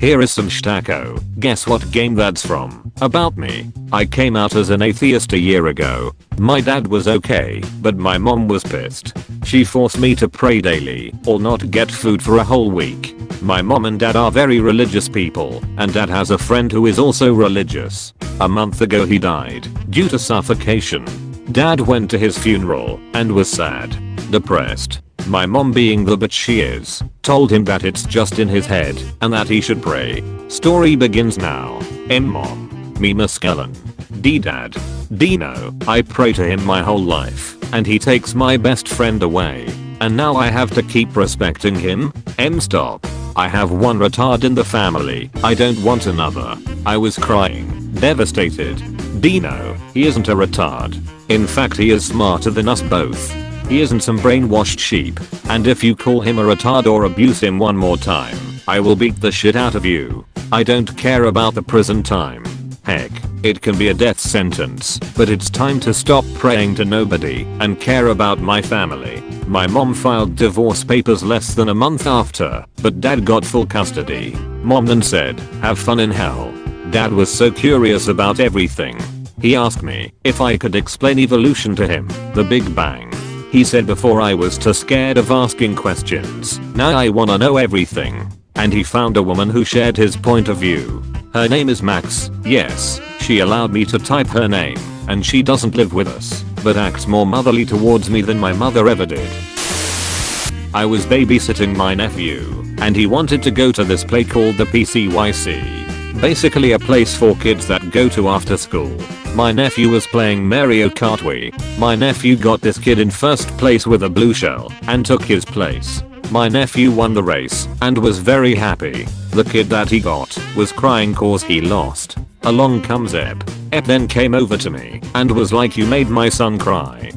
Here is some stacko. Guess what game that's from? About me. I came out as an atheist a year ago. My dad was okay, but my mom was pissed. She forced me to pray daily or not get food for a whole week. My mom and dad are very religious people, and dad has a friend who is also religious. A month ago he died due to suffocation. Dad went to his funeral and was sad, depressed. My mom, being the bitch she is, told him that it's just in his head and that he should pray. Story begins now. M mom. Me Muskellan. D dad. Dino. I pray to him my whole life and he takes my best friend away. And now I have to keep respecting him? M stop. I have one retard in the family. I don't want another. I was crying, devastated. Dino. He isn't a retard. In fact, he is smarter than us both. He isn't some brainwashed sheep, and if you call him a retard or abuse him one more time, I will beat the shit out of you. I don't care about the prison time. Heck, it can be a death sentence, but it's time to stop praying to nobody and care about my family. My mom filed divorce papers less than a month after, but dad got full custody. Mom then said, have fun in hell. Dad was so curious about everything. He asked me if I could explain evolution to him, the Big Bang. He said before I was too scared of asking questions. Now I wanna know everything. And he found a woman who shared his point of view. Her name is Max. Yes, she allowed me to type her name, and she doesn't live with us, but acts more motherly towards me than my mother ever did. I was babysitting my nephew, and he wanted to go to this play called the PCYC. Basically a place for kids that go to after school. My nephew was playing Mario Kart Wii. My nephew got this kid in first place with a blue shell and took his place. My nephew won the race and was very happy. The kid that he got was crying cause he lost. Along comes Ep. Ep then came over to me and was like, you made my son cry.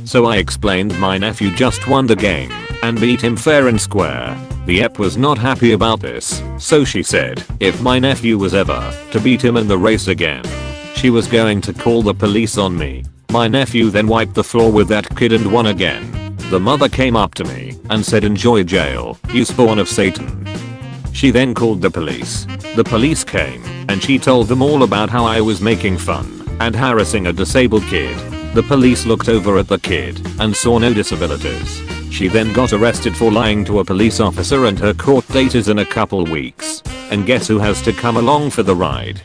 So I explained my nephew just won the game and beat him fair and square. The Ep was not happy about this, so she said if my nephew was ever to beat him in the race again, she was going to call the police on me. My nephew then wiped the floor with that kid and won again. The mother came up to me and said, enjoy jail, you spawn of Satan. She then called the police. The police came and she told them all about how I was making fun and harassing a disabled kid. The police looked over at the kid and saw no disabilities. She then got arrested for lying to a police officer and her court date is in a couple weeks. And guess who has to come along for the ride?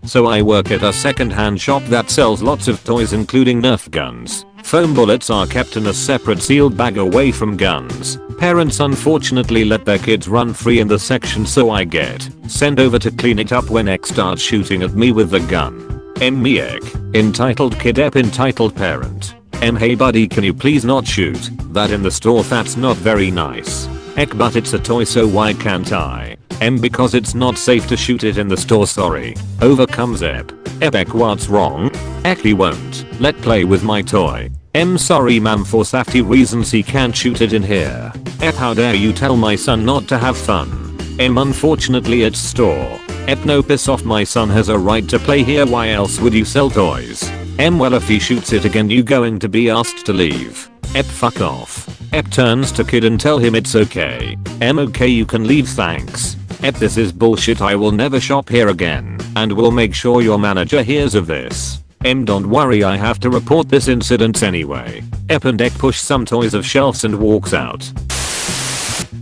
So I work at a second-hand shop that sells lots of toys including Nerf guns. Foam bullets are kept in a separate sealed bag away from guns. Parents unfortunately let their kids run free in the section, so I get sent over to clean it up when X starts shooting at me with the gun. M me Ek. Entitled kid Ep entitled parent. M hey buddy, can you please not shoot that in the store, that's not very nice. Ek but it's a toy so why can't I? M because it's not safe to shoot it in the store, sorry. Over comes Ep. Ek what's wrong? Ek he won't let play with my toy. M sorry ma'am, for safety reasons he can't shoot it in here. Ep how dare you tell my son not to have fun. M unfortunately it's store. Ep no, piss off, my son has a right to play here, why else would you sell toys? M well if he shoots it again you going to be asked to leave. Ep fuck off. Ep turns to kid and tell him it's okay. M okay you can leave thanks. Ep this is bullshit, I will never shop here again and will make sure your manager hears of this. M don't worry, I have to report this incident anyway. Ep and Ek push some toys off shelves and walks out.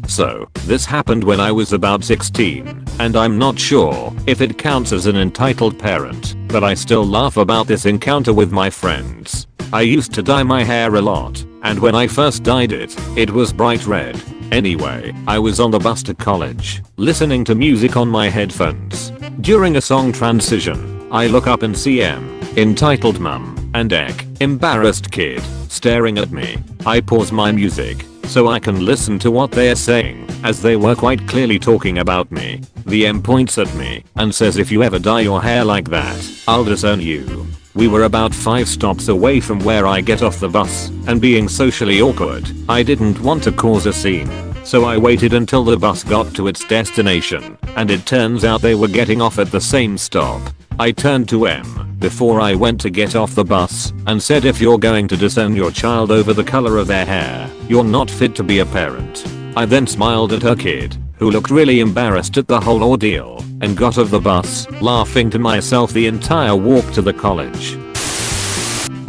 So, this happened when I was about 16, and I'm not sure if it counts as an entitled parent, but I still laugh about this encounter with my friends. I used to dye my hair a lot, and when I first dyed it, it was bright red. Anyway, I was on the bus to college, listening to music on my headphones. During a song transition, I look up and see M, entitled mum, and Ek, embarrassed kid, staring at me. I pause my music so I can listen to what they are saying, as they were quite clearly talking about me. The M points at me and says, if you ever dye your hair like that, I'll disown you. We were about 5 stops away from where I get off the bus, and being socially awkward, I didn't want to cause a scene. So I waited until the bus got to its destination, and it turns out they were getting off at the same stop. I turned to M before I went to get off the bus and said, if you're going to disown your child over the color of their hair, you're not fit to be a parent. I then smiled at her kid who looked really embarrassed at the whole ordeal and got off the bus, laughing to myself the entire walk to the college.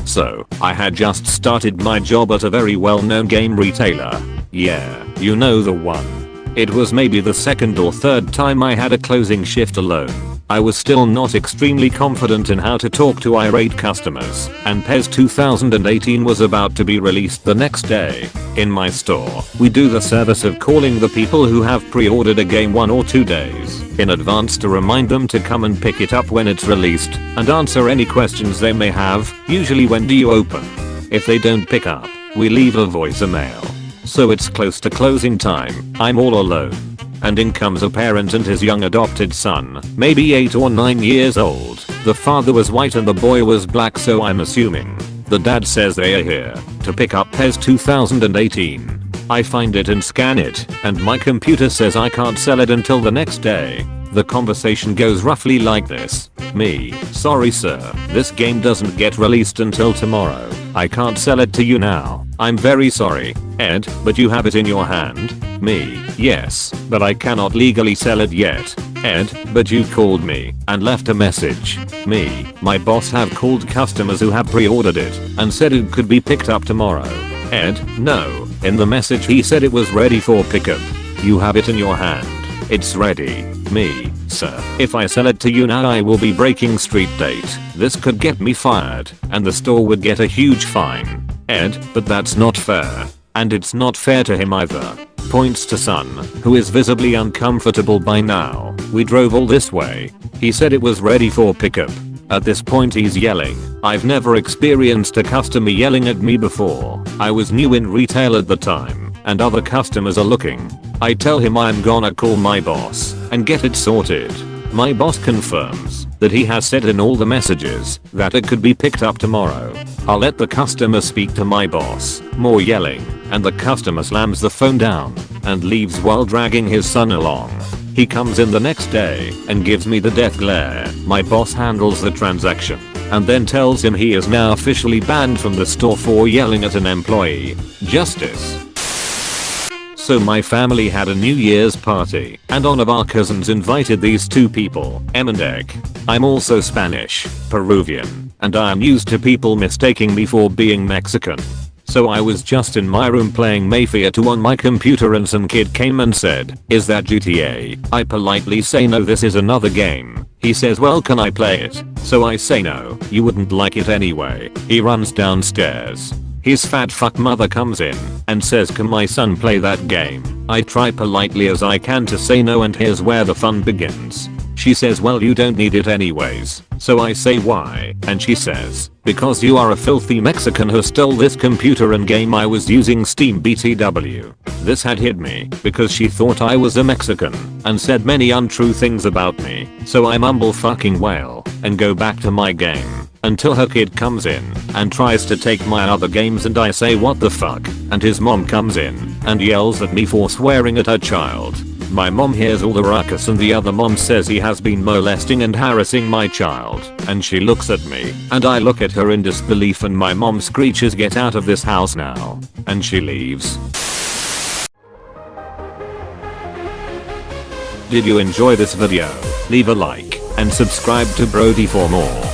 So, I had just started my job at a very well-known game retailer. Yeah, you know the one. It was maybe the second or third time I had a closing shift alone. I was still not extremely confident in how to talk to irate customers, and PES 2018 was about to be released the next day. In my store, we do the service of calling the people who have pre-ordered a game 1 or 2 days in advance to remind them to come and pick it up when it's released, and answer any questions they may have, usually when do you open. If they don't pick up, we leave a voicemail. So it's close to closing time, I'm all alone. And in comes a parent and his young adopted son, maybe 8 or 9 years old. The father was white and the boy was black, so I'm assuming. The dad says they are here to pick up PES 2018. I find it and scan it, and my computer says I can't sell it until the next day. The conversation goes roughly like this. Me, sorry sir, this game doesn't get released until tomorrow. I can't sell it to you now. I'm very sorry. Ed, but you have it in your hand. Me, yes, but I cannot legally sell it yet. Ed, but you called me and left a message. Me, my boss have called customers who have pre-ordered it and said it could be picked up tomorrow. Ed, no, in the message he said it was ready for pickup. You have it in your hand. It's ready. Me, sir, if I sell it to you now I will be breaking street date. This could get me fired, and the store would get a huge fine. Ed, but that's not fair. And it's not fair to him either. Points to son, who is visibly uncomfortable by now. We drove all this way. He said it was ready for pickup. At this point he's yelling. I've never experienced a customer yelling at me before. I was new in retail at the time, and other customers are looking. I tell him I'm gonna call my boss and get it sorted. My boss confirms that he has said in all the messages that it could be picked up tomorrow. I'll let the customer speak to my boss. More yelling, and the customer slams the phone down and leaves while dragging his son along. He comes in the next day and gives me the death glare. My boss handles the transaction and then tells him he is now officially banned from the store for yelling at an employee. Justice. So my family had a New Year's party, and one of our cousins invited these two people, Em and Ek. I'm also Spanish, Peruvian, and I am used to people mistaking me for being Mexican. So I was just in my room playing Mafia 2 on my computer and some kid came and said, "Is that GTA?" I politely say no, this is another game. He says, well, can I play it? So I say no, you wouldn't like it anyway. He runs downstairs. His fat fuck mother comes in and says, can my son play that game? I try politely as I can to say no, and here's where the fun begins. She says, well, you don't need it anyways. So I say why, and she says, because you are a filthy Mexican who stole this computer and game I was using, Steam BTW. This had hit me because she thought I was a Mexican and said many untrue things about me. So I mumble fucking well and go back to my game until her kid comes in and tries to take my other games, and I say what the fuck, and his mom comes in and yells at me for swearing at her child. My mom hears all the ruckus and the other mom says he has been molesting and harassing my child, and she looks at me and I look at her in disbelief, and my mom screeches, get out of this house now, and she leaves. Did you enjoy this video? Leave a like and subscribe to Brody for more.